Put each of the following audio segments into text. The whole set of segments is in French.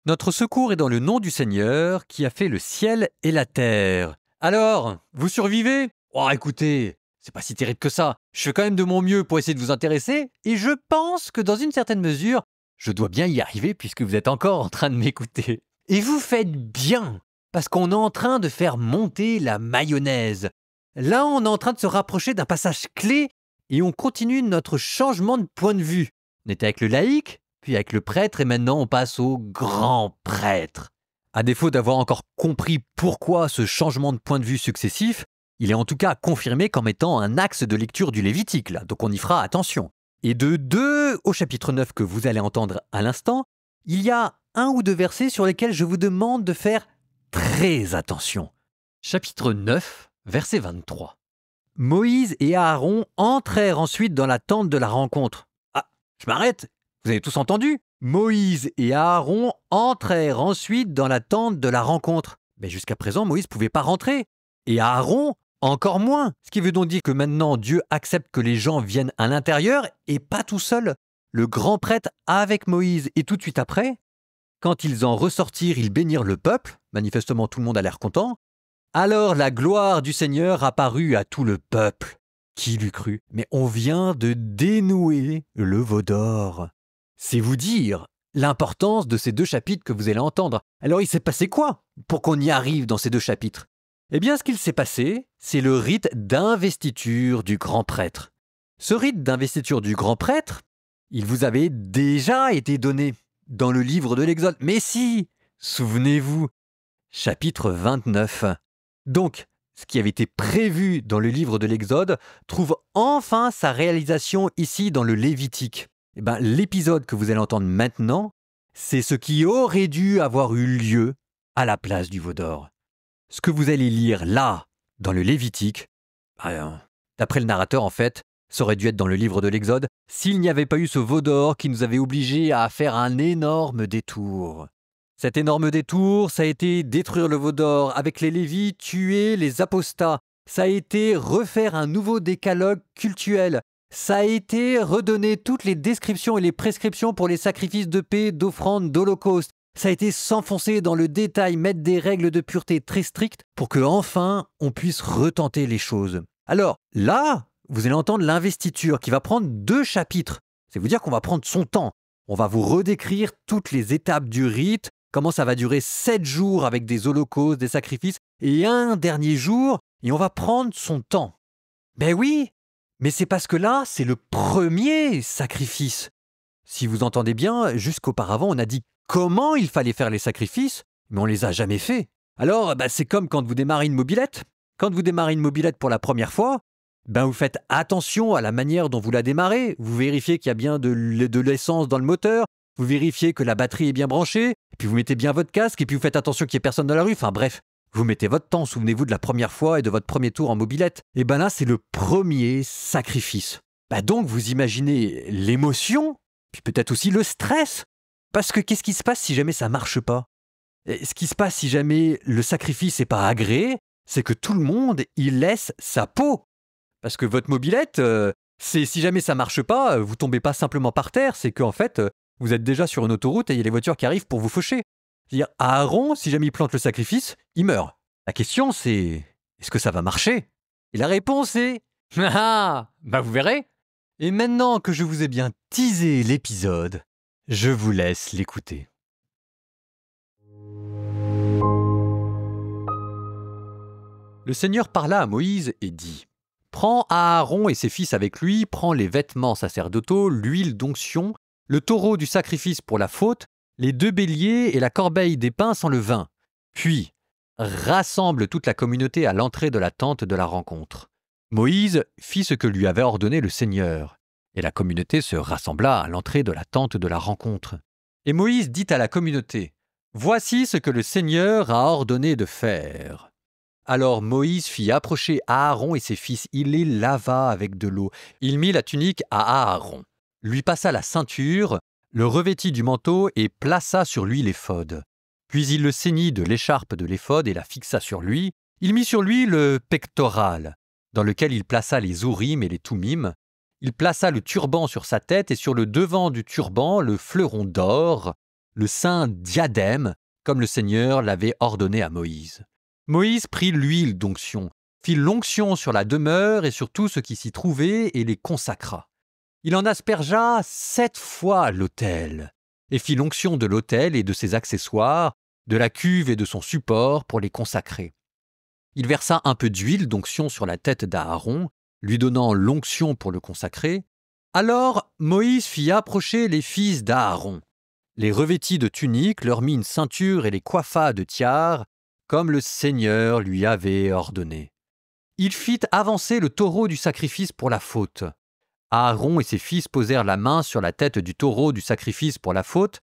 Notre secours est dans le nom du Seigneur qui a fait le ciel et la terre. Alors, vous survivez? Oh, écoutez, c'est pas si terrible que ça. Je fais quand même de mon mieux pour essayer de vous intéresser et je pense que dans une certaine mesure, je dois bien y arriver puisque vous êtes encore en train de m'écouter. Et vous faites bien, parce qu'on est en train de faire monter la mayonnaise. Là, on est en train de se rapprocher d'un passage clé et on continue notre changement de point de vue. On était avec le laïc, puis avec le prêtre et maintenant on passe au grand prêtre. À défaut d'avoir encore compris pourquoi ce changement de point de vue successif, il est en tout cas confirmé comme étant un axe de lecture du Lévitique, là, donc on y fera attention. Et de 2 au chapitre 9 que vous allez entendre à l'instant, il y a 1 ou 2 versets sur lesquels je vous demande de faire très attention. Chapitre 9, verset 23. Moïse et Aaron entrèrent ensuite dans la tente de la rencontre. Ah, je m'arrête. Vous avez tous entendu? Moïse et Aaron entrèrent ensuite dans la tente de la rencontre. Mais jusqu'à présent, Moïse ne pouvait pas rentrer. Et Aaron, encore moins. Ce qui veut donc dire que maintenant, Dieu accepte que les gens viennent à l'intérieur et pas tout seul. Le grand prêtre avec Moïse et tout de suite après, quand ils en ressortirent, ils bénirent le peuple. Manifestement, tout le monde a l'air content. Alors la gloire du Seigneur apparut à tout le peuple. Qui l'eût cru? Mais on vient de dénouer le veau d'or. C'est vous dire l'importance de ces 2 chapitres que vous allez entendre. Alors il s'est passé quoi pour qu'on y arrive dans ces 2 chapitres? Eh bien ce qu'il s'est passé, c'est le rite d'investiture du grand prêtre. Ce rite d'investiture du grand prêtre, il vous avait déjà été donné dans le livre de l'Exode. Mais si, souvenez-vous, chapitre 29. Donc, ce qui avait été prévu dans le livre de l'Exode trouve enfin sa réalisation ici dans le Lévitique. Eh bien, l'épisode que vous allez entendre maintenant, c'est ce qui aurait dû avoir eu lieu à la place du veau d'or. Ce que vous allez lire là, dans le Lévitique, d'après le narrateur en fait, ça aurait dû être dans le livre de l'Exode, s'il n'y avait pas eu ce veau d'or qui nous avait obligés à faire un énorme détour. Cet énorme détour, ça a été détruire le veau d'or avec les Lévites, tuer les apostats. Ça a été refaire un nouveau décalogue cultuel. Ça a été redonner toutes les descriptions et les prescriptions pour les sacrifices de paix, d'offrandes, d'holocauste. Ça a été s'enfoncer dans le détail, mettre des règles de pureté très strictes pour que enfin on puisse retenter les choses. Alors là, vous allez entendre l'investiture qui va prendre 2 chapitres. C'est vous dire qu'on va prendre son temps. On va vous redécrire toutes les étapes du rite, comment ça va durer 7 jours avec des holocaustes, des sacrifices, et un dernier jour, et on va prendre son temps. Ben oui, mais c'est parce que là, c'est le premier sacrifice. Si vous entendez bien, jusqu'auparavant, on a dit comment il fallait faire les sacrifices, mais on les a jamais faits. Alors, c'est comme quand vous démarrez une mobilette. Quand vous démarrez une mobilette pour la première fois, vous faites attention à la manière dont vous la démarrez. Vous vérifiez qu'il y a bien de l'essence dans le moteur. Vous vérifiez que la batterie est bien branchée, puis vous mettez bien votre casque, et puis vous faites attention qu'il n'y ait personne dans la rue. Enfin bref, vous mettez votre temps, souvenez-vous de la première fois et de votre premier tour en mobilette. Et là, c'est le premier sacrifice. Donc vous imaginez l'émotion, puis peut-être aussi le stress. Parce que qu'est-ce qui se passe si jamais ça ne marche pas? Ce qui se passe si jamais le sacrifice n'est pas agréé, c'est que tout le monde, il laisse sa peau. Parce que votre mobilette, c'est si jamais ça ne marche pas, vous ne tombez pas simplement par terre, c'est qu'en fait, vous êtes déjà sur une autoroute et il y a les voitures qui arrivent pour vous faucher. C'est-à-dire, Aaron, si jamais il plante le sacrifice, il meurt. La question, c'est, est-ce que ça va marcher? Et la réponse est, vous verrez. Et maintenant que je vous ai bien teasé l'épisode, je vous laisse l'écouter. Le Seigneur parla à Moïse et dit: « Prends Aaron et ses fils avec lui, prends les vêtements sacerdotaux, l'huile d'onction, le taureau du sacrifice pour la faute, les 2 béliers et la corbeille des pains sans le vin. Puis, rassemble toute la communauté à l'entrée de la tente de la rencontre. » Moïse fit ce que lui avait ordonné le Seigneur, et la communauté se rassembla à l'entrée de la tente de la rencontre. Et Moïse dit à la communauté: « Voici ce que le Seigneur a ordonné de faire. » Alors Moïse fit approcher Aaron et ses fils, il les lava avec de l'eau. Il mit la tunique à Aaron, lui passa la ceinture, le revêtit du manteau et plaça sur lui l'éphod. Puis il le ceignit de l'écharpe de l'éphod et la fixa sur lui. Il mit sur lui le pectoral, dans lequel il plaça les ourim et les thummim. Il plaça le turban sur sa tête et sur le devant du turban le fleuron d'or, le saint diadème, comme le Seigneur l'avait ordonné à Moïse. Moïse prit l'huile d'onction, fit l'onction sur la demeure et sur tout ce qui s'y trouvait et les consacra. Il en aspergea 7 fois l'autel, et fit l'onction de l'autel et de ses accessoires, de la cuve et de son support pour les consacrer. Il versa un peu d'huile d'onction sur la tête d'Aaron, lui donnant l'onction pour le consacrer. Alors Moïse fit approcher les fils d'Aaron, les revêtit de tuniques, leur mit une ceinture et les coiffa de tiares, comme le Seigneur lui avait ordonné. Il fit avancer le taureau du sacrifice pour la faute. Aaron et ses fils posèrent la main sur la tête du taureau du sacrifice pour la faute,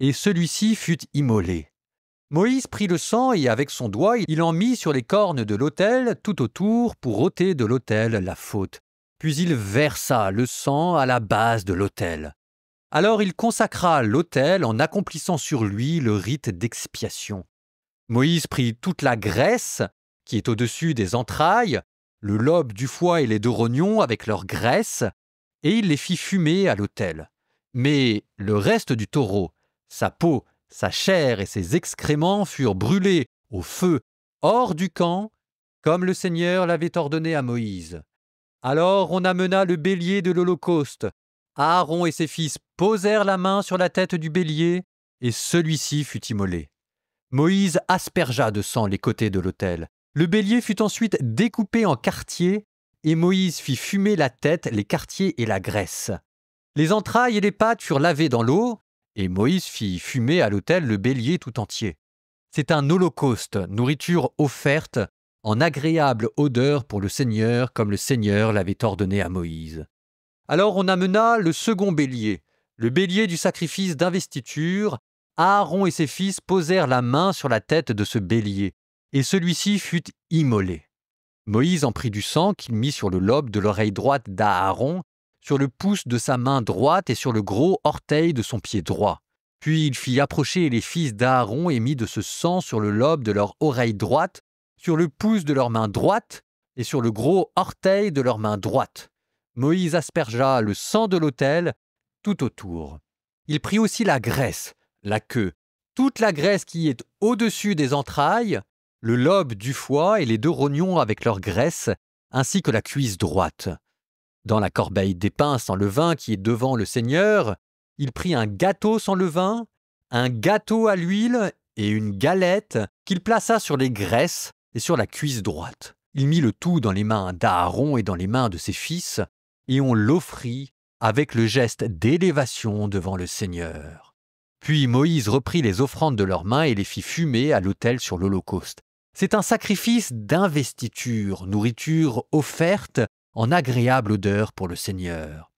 et celui-ci fut immolé. Moïse prit le sang et avec son doigt, il en mit sur les cornes de l'autel tout autour pour ôter de l'autel la faute. Puis il versa le sang à la base de l'autel. Alors il consacra l'autel en accomplissant sur lui le rite d'expiation. Moïse prit toute la graisse qui est au-dessus des entrailles, le lobe du foie et les 2 rognons avec leur graisse, et il les fit fumer à l'autel. Mais le reste du taureau, sa peau, sa chair et ses excréments furent brûlés au feu hors du camp, comme le Seigneur l'avait ordonné à Moïse. Alors on amena le bélier de l'Holocauste. Aaron et ses fils posèrent la main sur la tête du bélier, et celui-ci fut immolé. Moïse aspergea de sang les côtés de l'autel. Le bélier fut ensuite découpé en quartiers, et Moïse fit fumer la tête, les quartiers et la graisse. Les entrailles et les pattes furent lavées dans l'eau, et Moïse fit fumer à l'autel le bélier tout entier. C'est un holocauste, nourriture offerte, en agréable odeur pour le Seigneur, comme le Seigneur l'avait ordonné à Moïse. Alors on amena le second bélier, le bélier du sacrifice d'investiture. Aaron et ses fils posèrent la main sur la tête de ce bélier, et celui-ci fut immolé. Moïse en prit du sang qu'il mit sur le lobe de l'oreille droite d'Aaron, sur le pouce de sa main droite et sur le gros orteil de son pied droit. Puis il fit approcher les fils d'Aaron et mit de ce sang sur le lobe de leur oreille droite, sur le pouce de leur main droite et sur le gros orteil de leur main droite. Moïse aspergea le sang de l'autel tout autour. Il prit aussi la graisse, la queue, toute la graisse qui est au-dessus des entrailles, le lobe du foie et les 2 rognons avec leur graisse, ainsi que la cuisse droite. Dans la corbeille des pains sans levain qui est devant le Seigneur, il prit un gâteau sans levain, un gâteau à l'huile et une galette qu'il plaça sur les graisses et sur la cuisse droite. Il mit le tout dans les mains d'Aaron et dans les mains de ses fils, et on l'offrit avec le geste d'élévation devant le Seigneur. Puis Moïse reprit les offrandes de leurs mains et les fit fumer à l'autel sur l'Holocauste. C'est un sacrifice d'investiture, nourriture offerte en agréable odeur pour le Seigneur.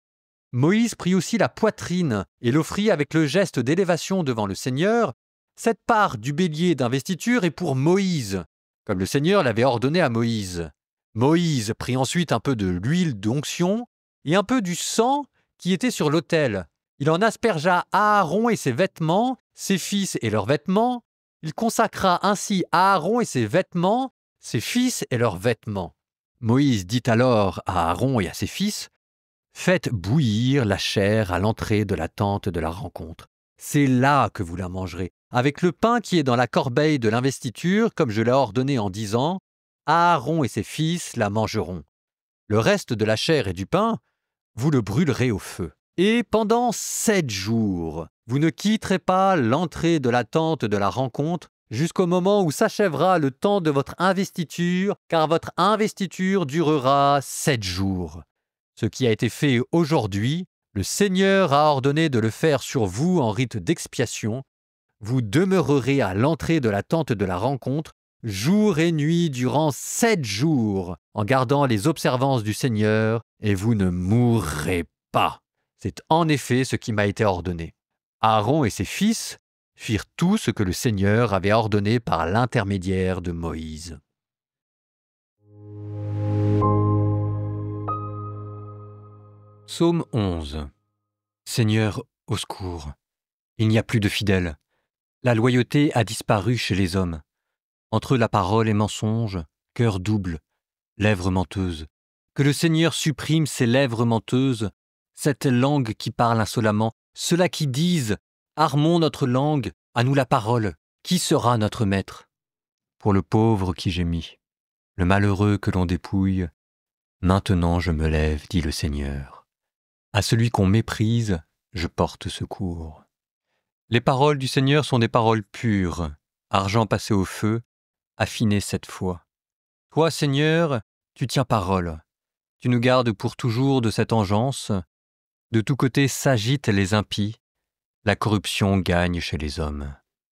Moïse prit aussi la poitrine et l'offrit avec le geste d'élévation devant le Seigneur. Cette part du bélier d'investiture est pour Moïse, comme le Seigneur l'avait ordonné à Moïse. Moïse prit ensuite un peu de l'huile d'onction et un peu du sang qui était sur l'autel. Il en aspergea Aaron et ses vêtements, ses fils et leurs vêtements. Il consacra ainsi Aaron et ses vêtements, ses fils et leurs vêtements. Moïse dit alors à Aaron et à ses fils, « Faites bouillir la chair à l'entrée de la tente de la rencontre. C'est là que vous la mangerez, avec le pain qui est dans la corbeille de l'investiture, comme je l'ai ordonné en disant, Aaron et ses fils la mangeront. Le reste de la chair et du pain, vous le brûlerez au feu. Et pendant 7 jours, vous ne quitterez pas l'entrée de la tente de la rencontre jusqu'au moment où s'achèvera le temps de votre investiture, car votre investiture durera 7 jours. Ce qui a été fait aujourd'hui, le Seigneur a ordonné de le faire sur vous en rite d'expiation. Vous demeurerez à l'entrée de la tente de la rencontre, jour et nuit durant 7 jours, en gardant les observances du Seigneur, et vous ne mourrez pas. C'est en effet ce qui m'a été ordonné. Aaron et ses fils firent tout ce que le Seigneur avait ordonné par l'intermédiaire de Moïse. Psaume 11. Seigneur, au secours. Il n'y a plus de fidèles. La loyauté a disparu chez les hommes. Entre la parole et mensonge, cœur double, lèvres menteuses. Que le Seigneur supprime ces lèvres menteuses, cette langue qui parle insolemment, ceux-là qui disent Armons notre langue, à nous la parole. Qui sera notre maître? Pour le pauvre qui gémit, le malheureux que l'on dépouille, maintenant je me lève, dit le Seigneur. À celui qu'on méprise, je porte secours. Les paroles du Seigneur sont des paroles pures, argent passé au feu, affiné 7 fois. Toi, Seigneur, tu tiens parole. Tu nous gardes pour toujours de cette engeance. De tous côtés s'agitent les impies. La corruption gagne chez les hommes.